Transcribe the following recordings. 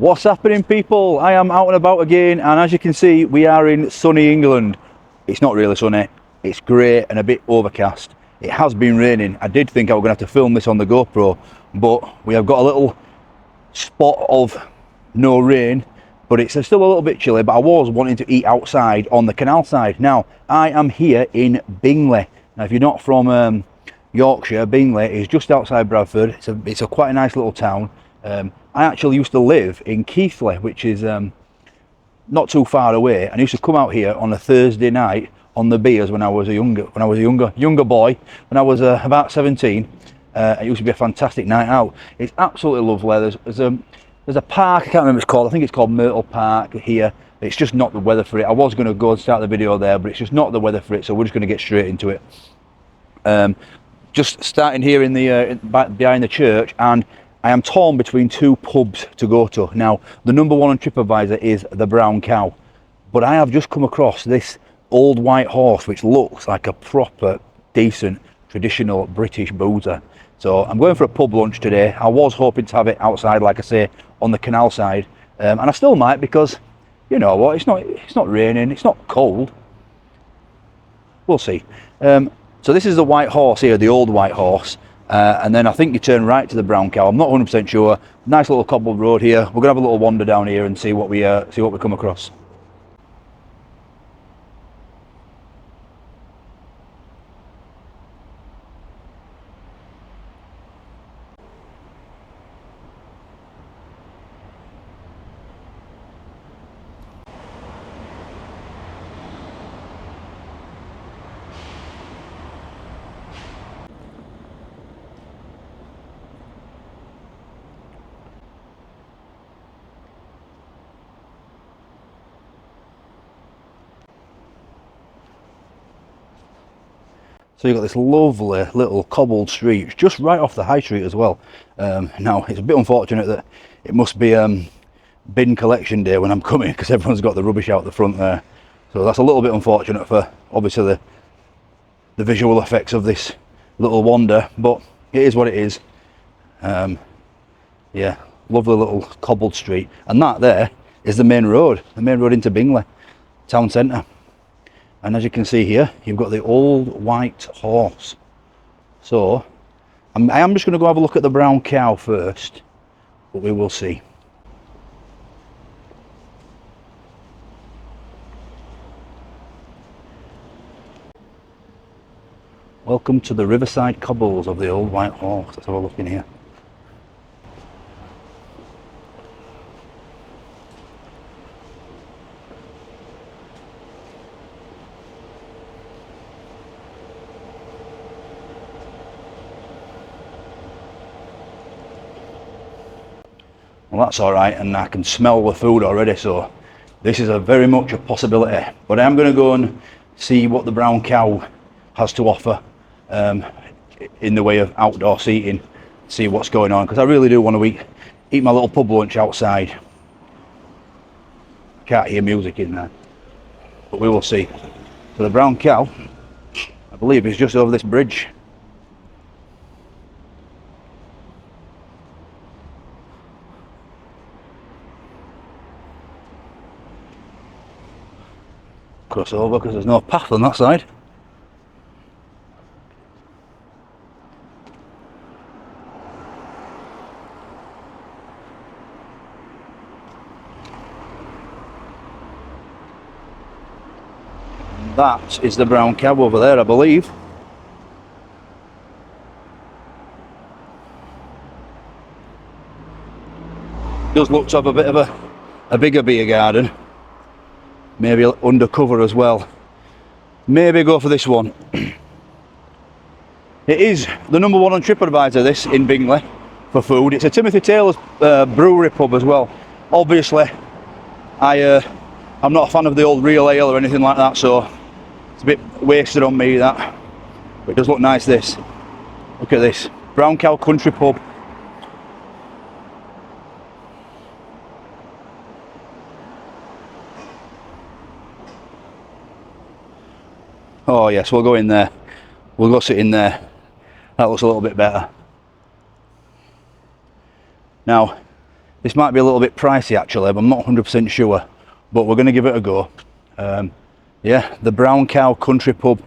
What's happening, people? I am out and about again, and as you can see, we are in sunny England. It's not really sunny, it's grey and a bit overcast. It has been raining. I did think I was going to have to film this on the GoPro, but we have got a little spot of no rain, but it's still a little bit chilly. But I was wanting to eat outside on the canal side. Now, I am here in Bingley. Now, if you're not from Yorkshire, Bingley is just outside Bradford. It's a quite a nice little town. I actually used to live in Keighley, which is not too far away, and I used to come out here on a Thursday night on the beers when I was a younger boy, when I was about 17. It used to be a fantastic night out. It's absolutely lovely. There's a park, I can't remember what it's called. I think it's called Myrtle Park here. It's just not the weather for it. I was going to go and start the video there, but it's just not the weather for it, so we're just going to get straight into it. Just starting here in the behind the church, and I am torn between two pubs to go to. Now, the number one on TRIPADVISOR is the Brown Cow, but I have just come across this old white horse, which looks like a proper, decent, traditional British boozer. So I'm going for a pub lunch today. I was hoping to have it outside, like I say, on the canal side, and I still might, because you know what? It's not raining. It's not cold. We'll see. So this is the white horse here, the old white horse. And then I think you turn right to the Brown Cow. I'm not 100% sure. Nice little cobbled road here. We're gonna have a little wander down here and see what we come across. So you've got this lovely little cobbled street, just right off the high street as well. Now, it's a bit unfortunate that it must be bin collection day when I'm coming, because everyone's got the rubbish out the front there. So that's a little bit unfortunate for, obviously, the visual effects of this little wander, but it is what it is. Yeah, lovely little cobbled street. And that there is the main road into Bingley town centre. And as you can see here, you've got the old white horse. So I am just going to go have a look at the Brown Cow first, but we will see. Welcome to the riverside cobbles of the old white horse. Let's have a look in here. Well, that's all right, and I can smell the food already, so this is very much a possibility. But I'm going to go and see what the Brown Cow has to offer in the way of outdoor seating, see what's going on, because I really do want to eat my little pub lunch outside. Can't hear music in there, but we will see. So the Brown Cow, I believe, is just over this bridge. Cross over because there's no path on that side. And that is the Brown Cow over there, I believe. Does look to have a bit of a bigger beer garden. Maybe undercover as well. Maybe go for this one. It is the number one on TripAdvisor, this, in Bingley, for food. It's a Timothy Taylor's brewery pub as well. Obviously, I'm not a fan of the old real ale or anything like that, so it's a bit wasted on me, that. But it does look nice, this. Look at this. Brown Cow Country Pub. Oh yes, we'll go in there. We'll go sit in there. That looks a little bit better. Now, This might be a little bit pricey actually, but I'm not 100% sure, but we're going to give it a go. Yeah, the Brown Cow Country Pub,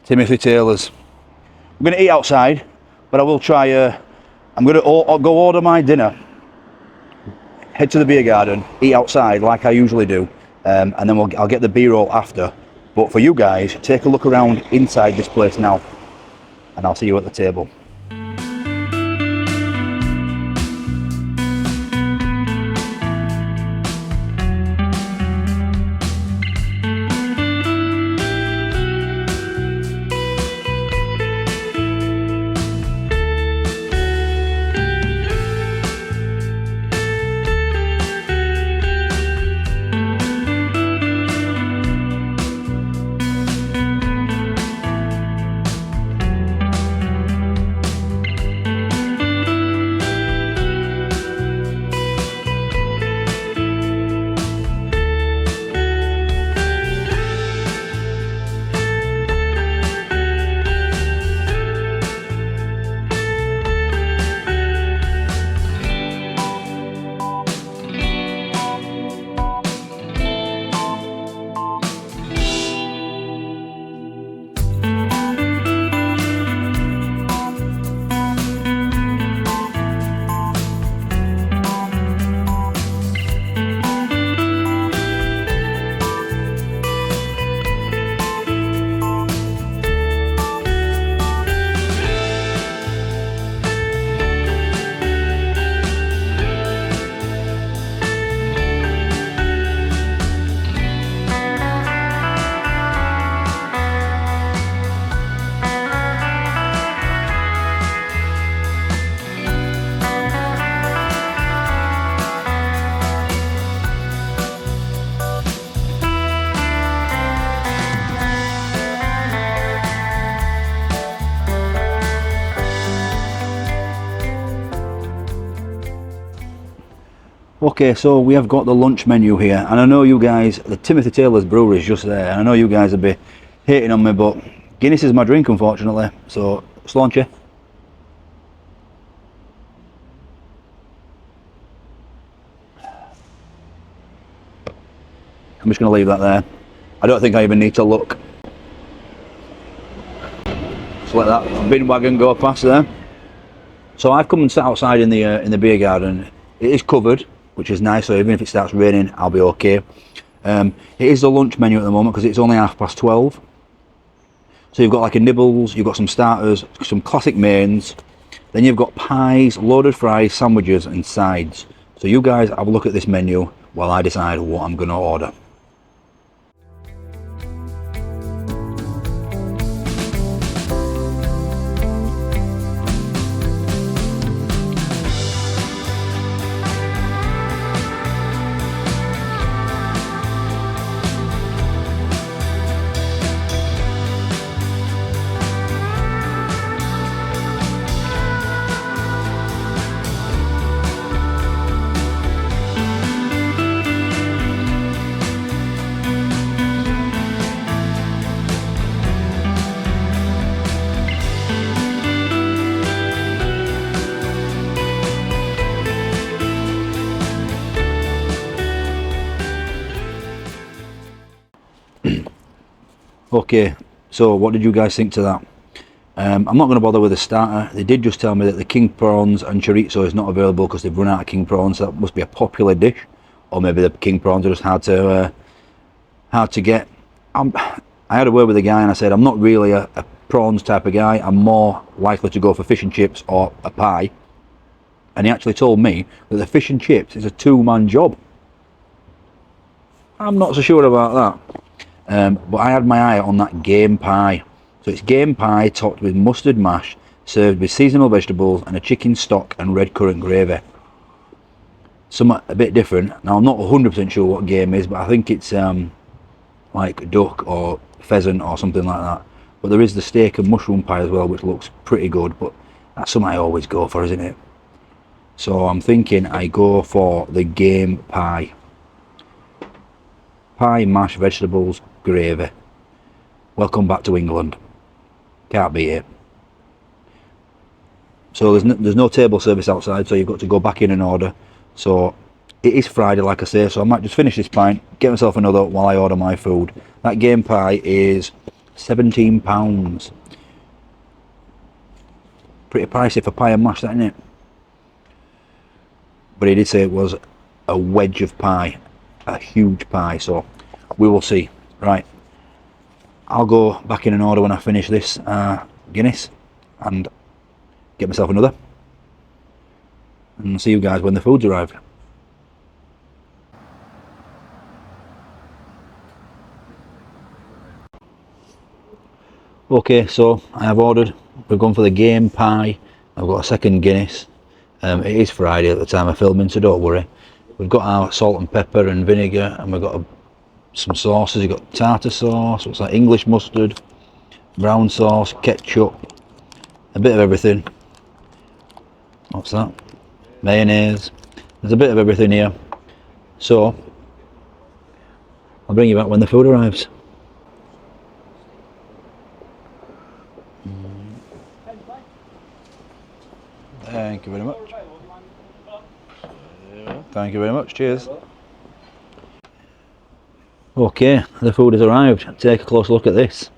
Timothy Taylor's. I'm going to eat outside, but I will try, I'm going to go order my dinner, head to the beer garden, eat outside like I usually do, and then I'll get the B-roll after. But for you guys, take a look around inside this place now, and I'll see you at the table. Okay, so we have got the lunch menu here, and I know you guys, the Timothy Taylor's brewery is just there, and I know you guys will be hating on me, but Guinness is my drink unfortunately, so Slaunchy. I'm just going to leave that there. I don't think I even need to look. Just let that bin wagon go past there. So I've come and sat outside in the beer garden. It is covered, which is nice, so even if it starts raining, I'll be okay. It is the lunch menu at the moment because it's only 12:30. So you've got like a nibbles, you've got some starters, some classic mains, then you've got pies, loaded fries, sandwiches and sides. So you guys have a look at this menu while I decide what I'm going to order. Okay, so what did you guys think to that? I'm not going to bother with the starter. They did just tell me that the king prawns and chorizo is not available because they've run out of king prawns. So that must be a popular dish, or maybe the king prawns are just hard to get. I had a word with the guy and I said I'm not really a prawns type of guy. I'm more likely to go for fish and chips or a pie. And he actually told me that the fish and chips is a two-man job. I'm not so sure about that. But I had my eye on that game pie. So it's game pie topped with mustard mash, served with seasonal vegetables and a chicken stock and red currant gravy. Something a bit different. Now I'm not 100% sure what game is, but I think it's like duck or pheasant or something like that. But there is the steak and mushroom pie as well, which looks pretty good, but that's something I always go for, isn't it? So I'm thinking I go for the game pie. Pie, mash, vegetables, gravy. Welcome back to England. Can't beat it. So there's no table service outside, so you've got to go back in and order. So It is Friday, like I say, so I might just finish this pint, get myself another while I order my food. That game pie is £17. Pretty pricey for pie and mash, that, isn't it? But he did say it was a wedge of pie, a huge pie, so we will see. Right, I'll go back in and order when I finish this Guinness and get myself another, and see you guys when the food's arrived. Okay, so I have ordered, we've gone for the game pie, I've got a second Guinness. It is Friday at the time of filming, so don't worry. We've got our salt and pepper and vinegar, and we've got some sauces. You've got tartar sauce, what's that, English mustard, brown sauce, ketchup, a bit of everything. What's that? Mayonnaise. There's a bit of everything here. So I'll bring you back when the food arrives. Thank you very much. Thank you very much. Cheers. Okay, the food has arrived. Take a close look at this.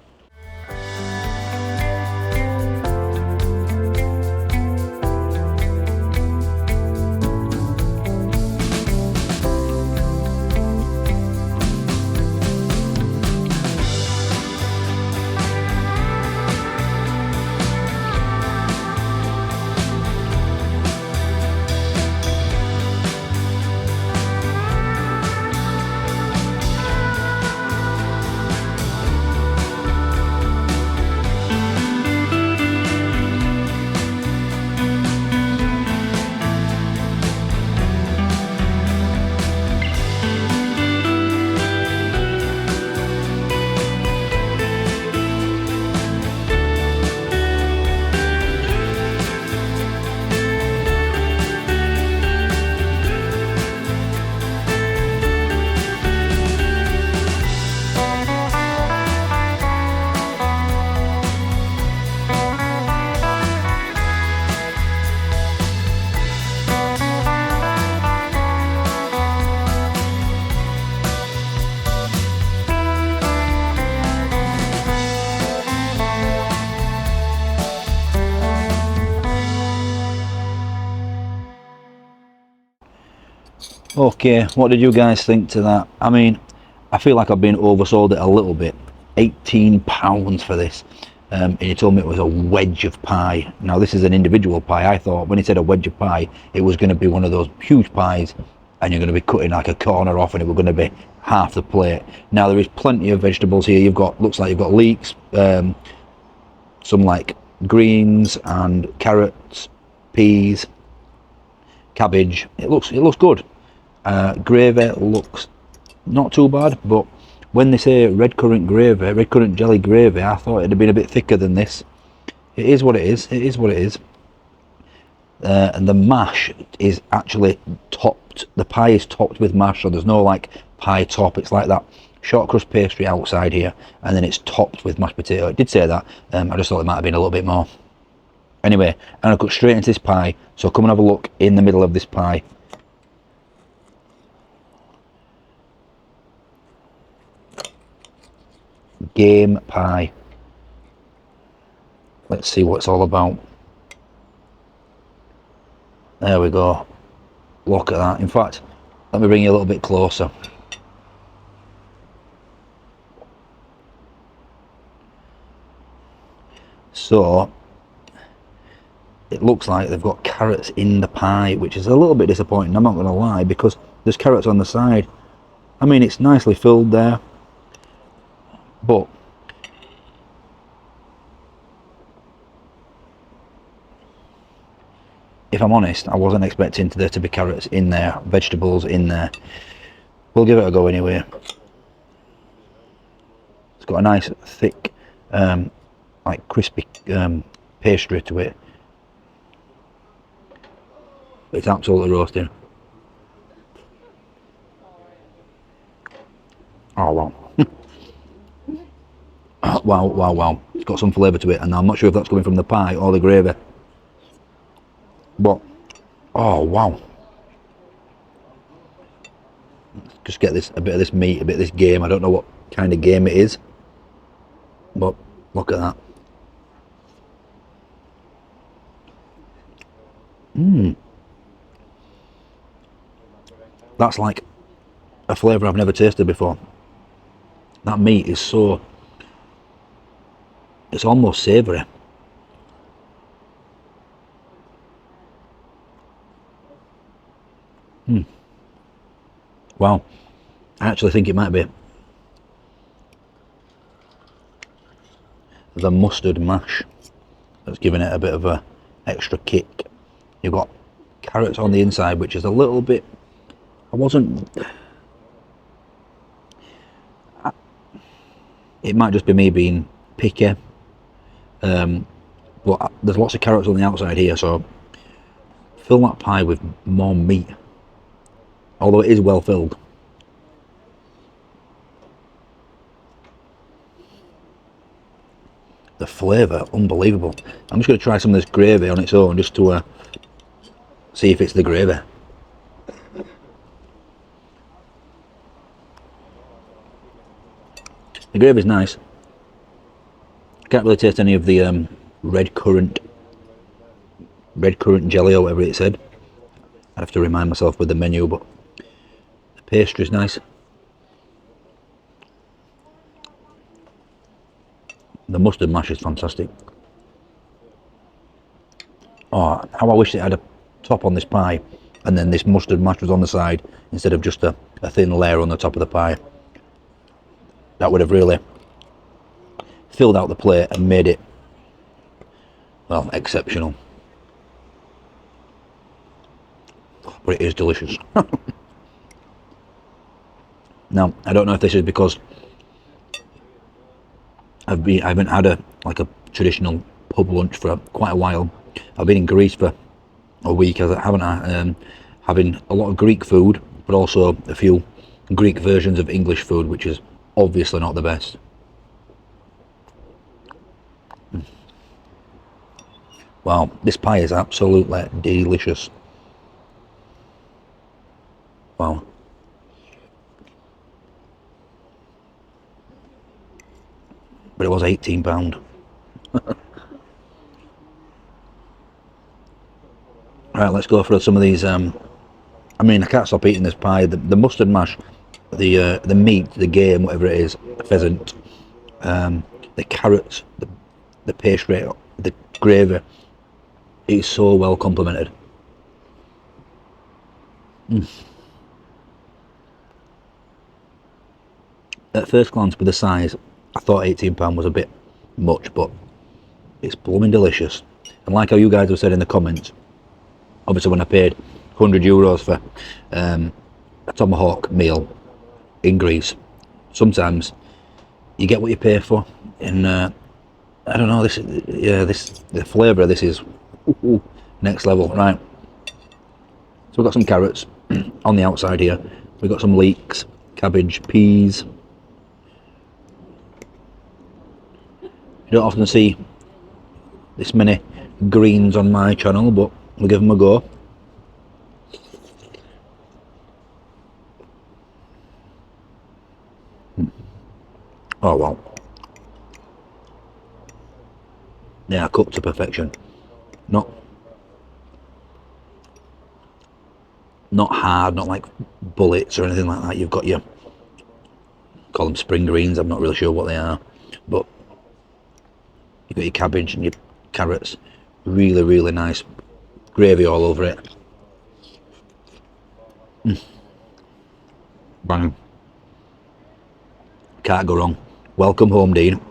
Okay, what did you guys think to that? I mean, I feel like I've been oversold it a little bit. £18 for this. And he told me it was a wedge of pie. Now this is an individual pie. I thought when he said a wedge of pie, it was going to be one of those huge pies and you're going to be cutting like a corner off and it was going to be half the plate. Now there is plenty of vegetables here. You've got, looks like you've got leeks, some like greens and carrots, peas, cabbage. It looks good. Gravy looks not too bad, but when they say red currant gravy, red currant jelly gravy, I thought it'd have been a bit thicker than this. It is what it is. It is what it is. And the mash is actually topped. The pie is topped with mash, so there's no like pie top. It's like that short crust pastry outside here, and then it's topped with mashed potato. It did say that. I just thought it might have been a little bit more. Anyway, I'm gonna cut straight into this pie. So come and have a look in the middle of this pie. Game pie. Let's see what it's all about. There we go. Look at that. In fact, let me bring you a little bit closer. So it looks like they've got carrots in the pie, which is a little bit disappointing, I'm not going to lie, because there's carrots on the side. I mean, it's nicely filled there, but if I'm honest, I wasn't expecting there to be carrots in there, vegetables in there. We'll give it a go anyway. It's got a nice thick like crispy pastry to it. It's absolutely roasting. Oh wow. Wow, wow, wow. It's got some flavour to it, and I'm not sure if that's coming from the pie or the gravy. But, oh wow. Just get a bit of this meat, a bit of this game. I don't know what kind of game it is, but look at that. That's like a flavour I've never tasted before. That meat is so, it's almost savoury. Wow, I actually think it might be the mustard mash that's giving it a bit of a extra kick. You've got carrots on the inside, which is a little bit, it might just be me being picky, but there's lots of carrots on the outside here, so fill that pie with more meat, although it is well filled. The flavour, unbelievable. I'm just going to try some of this gravy on its own, just to see if it's the gravy. The gravy's nice. Can't really taste any of the red currant jelly or whatever it said. I have to remind myself with the menu, but the pastry's nice. The mustard mash is fantastic. Oh, how I wish it had a top on this pie, and then this mustard mash was on the side instead of just a thin layer on the top of the pie. That would have really filled out the plate and made it, well, exceptional. But it is delicious. Now, I don't know if this is because I haven't had a traditional pub lunch for quite a while. I've been in Greece for a week, haven't I? Having a lot of Greek food, but also a few Greek versions of English food, which is obviously not the best. Wow, this pie is absolutely delicious. Wow. But it was £18. Right, let's go for some of these. I mean, I can't stop eating this pie. The mustard mash, the meat, the game, whatever it is, the pheasant, the carrots, the pastry, the gravy. It's so well complemented. At first glance, with the size, I thought £18 was a bit much, but it's blooming delicious. And like how you guys have said in the comments, obviously when I paid €100 for a tomahawk meal in Greece, sometimes you get what you pay for. And I don't know, the flavour of this is next level. Right, so we've got some carrots on the outside here. We've got some leeks, cabbage, peas. You don't often see this many greens on my channel, but we'll give them a go. Oh wow. They are cooked to perfection. Not hard, not like bullets or anything like that. You've got your, call them spring greens, I'm not really sure what they are, but you've got your cabbage and your carrots. Really, really nice. Gravy all over it. Bang. Can't go wrong. Welcome home, Dean.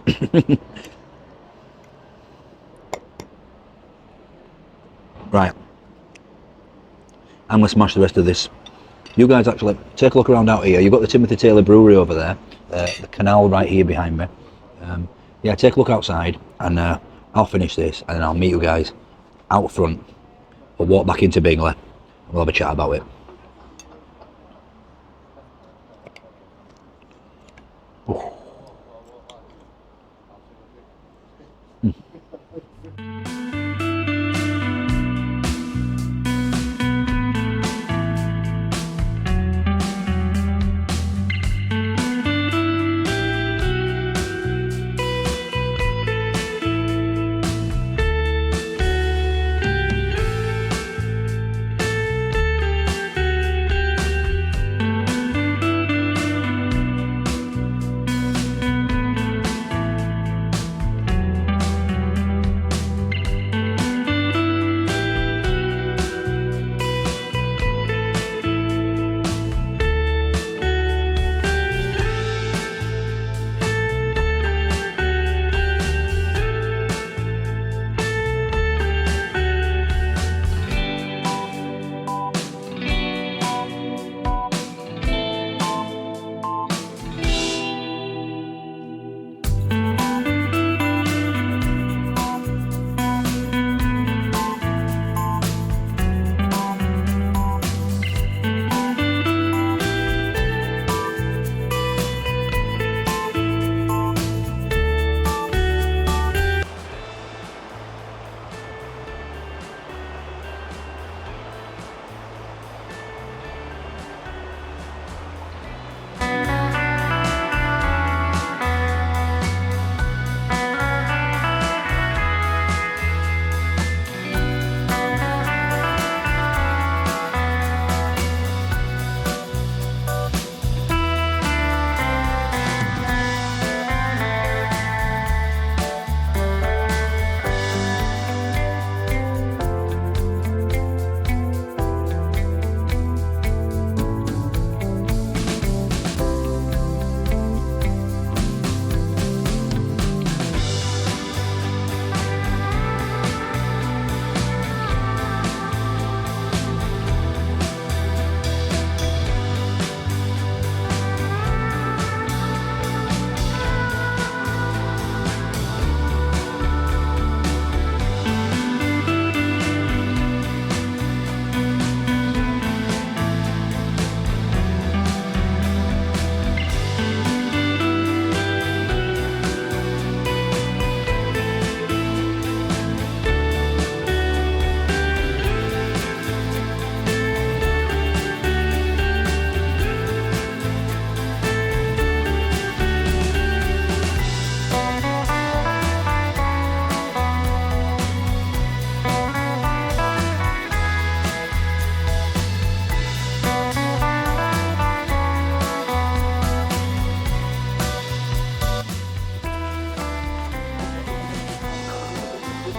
Right. I'm going to smash the rest of this. You guys actually take a look around out here. You've got the Timothy Taylor Brewery over there. The canal right here behind me. Yeah, take a look outside, and I'll finish this, and then I'll meet you guys out front. We'll walk back into Bingley, and we'll have a chat about it.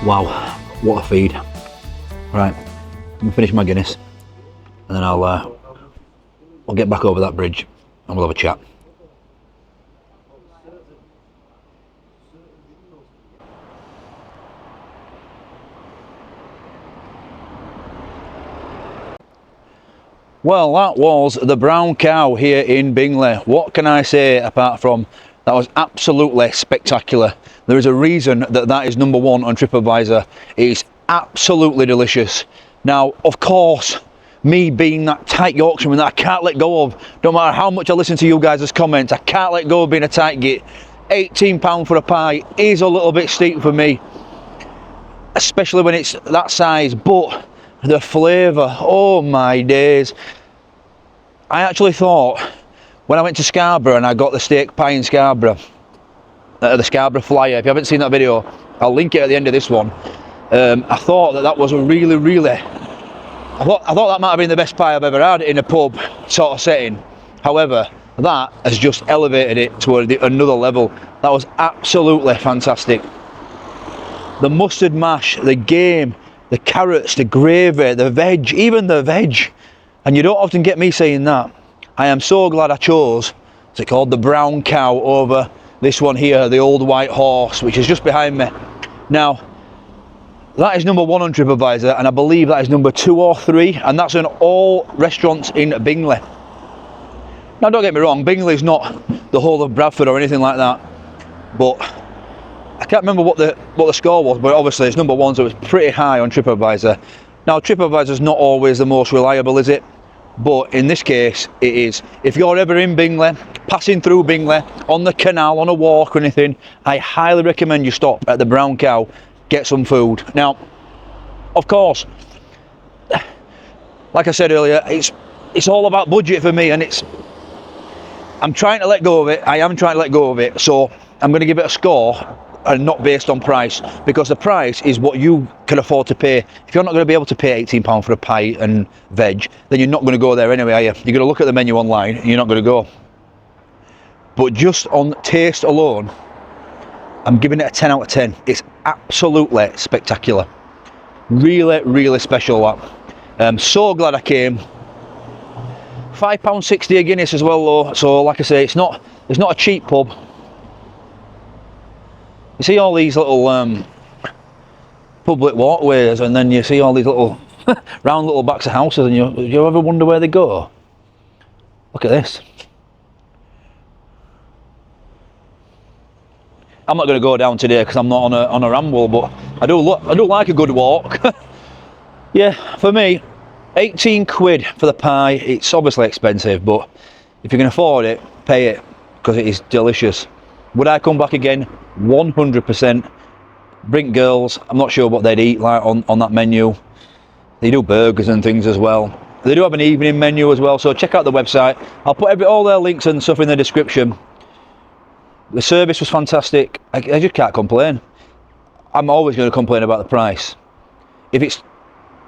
Wow, what a feed. Right, I'm gonna finish my Guinness and then I'll get back over that bridge and we'll have a chat. Well, that was the Brown Cow here in Bingley. What can I say apart from that was absolutely spectacular. There is a reason that that is number one on TripAdvisor. It is absolutely delicious. Now, of course, me being that tight Yorkshireman that I can't let go of, no matter how much I listen to you guys' comments, I can't let go of being a tight git. £18 for a pie is a little bit steep for me, especially when it's that size, but the flavour, oh my days. I actually thought when I went to Scarborough and I got the steak pie in Scarborough, the Scarborough Flyer, if you haven't seen that video, I'll link it at the end of this one. I thought that was a really, I thought that might have been the best pie I've ever had in a pub sort of setting. However, that has just elevated it to another level. That was absolutely fantastic. The mustard mash, the game, the carrots, the gravy, the veg, even the veg. And you don't often get me saying that. I am so glad I chose, what's it called, the Brown Cow over this one here, the Old White Horse, which is just behind me. Now, that is number one on TripAdvisor, and I believe that is number 2 or 3, and that's in all restaurants in Bingley. Now, don't get me wrong, Bingley is not the whole of Bradford or anything like that, but I can't remember what the score was, but obviously it's number 1, so it's pretty high on TripAdvisor. Now, TripAdvisor is not always the most reliable, is it? But in this case, it is. If you're ever in Bingley, passing through Bingley, on the canal, on a walk or anything, I highly recommend you stop at the Brown Cow, get some food. Now, of course, like I said earlier, it's all about budget for me, and I'm trying to let go of it. I am trying to let go of it, so I'm going to give it a score and not based on price, because the price is what you can afford to pay. If you're not going to be able to pay £18 for a pie and veg, then you're not going to go there anyway, are you? You're going to look at the menu online and you're not going to go. But just on taste alone, I'm giving it a 10 out of 10. It's absolutely spectacular. Really special, that. I'm so glad I came. £5.60 a Guinness as well though, so like I say, it's not a cheap pub. You see all these little public walkways, and then you see all these little round little backs of houses, and you ever wonder where they go? Look at this. I'm not going to go down today because I'm not on a ramble, but I do like a good walk. Yeah, for me, 18 quid for the pie. It's obviously expensive, but if you can afford it, pay it, because it is delicious. Would I come back again? 100%. Brink girls, I'm not sure what they'd eat like on that menu. They do burgers and things as well. They do have an evening menu as well, so check out the website. I'll put all their links and stuff in the description. The service was fantastic. I just can't complain. I'm always going to complain about the price. If it's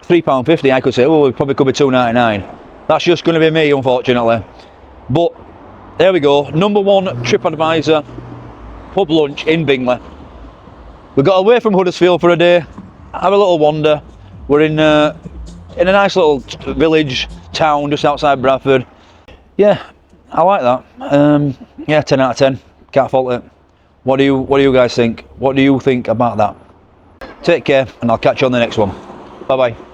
£3.50, I could say, oh, it probably could be £2.99. That's just going to be me, unfortunately. But there we go. Number 1 TripAdvisor pub lunch in Bingley. We got away from Huddersfield for a day, have a little wander. We're in a nice little village town just outside Bradford. Yeah, I like that. Yeah, 10 out of 10. Can't fault it. What do you guys think? What do you think about that? Take care, and I'll catch you on the next one. Bye bye.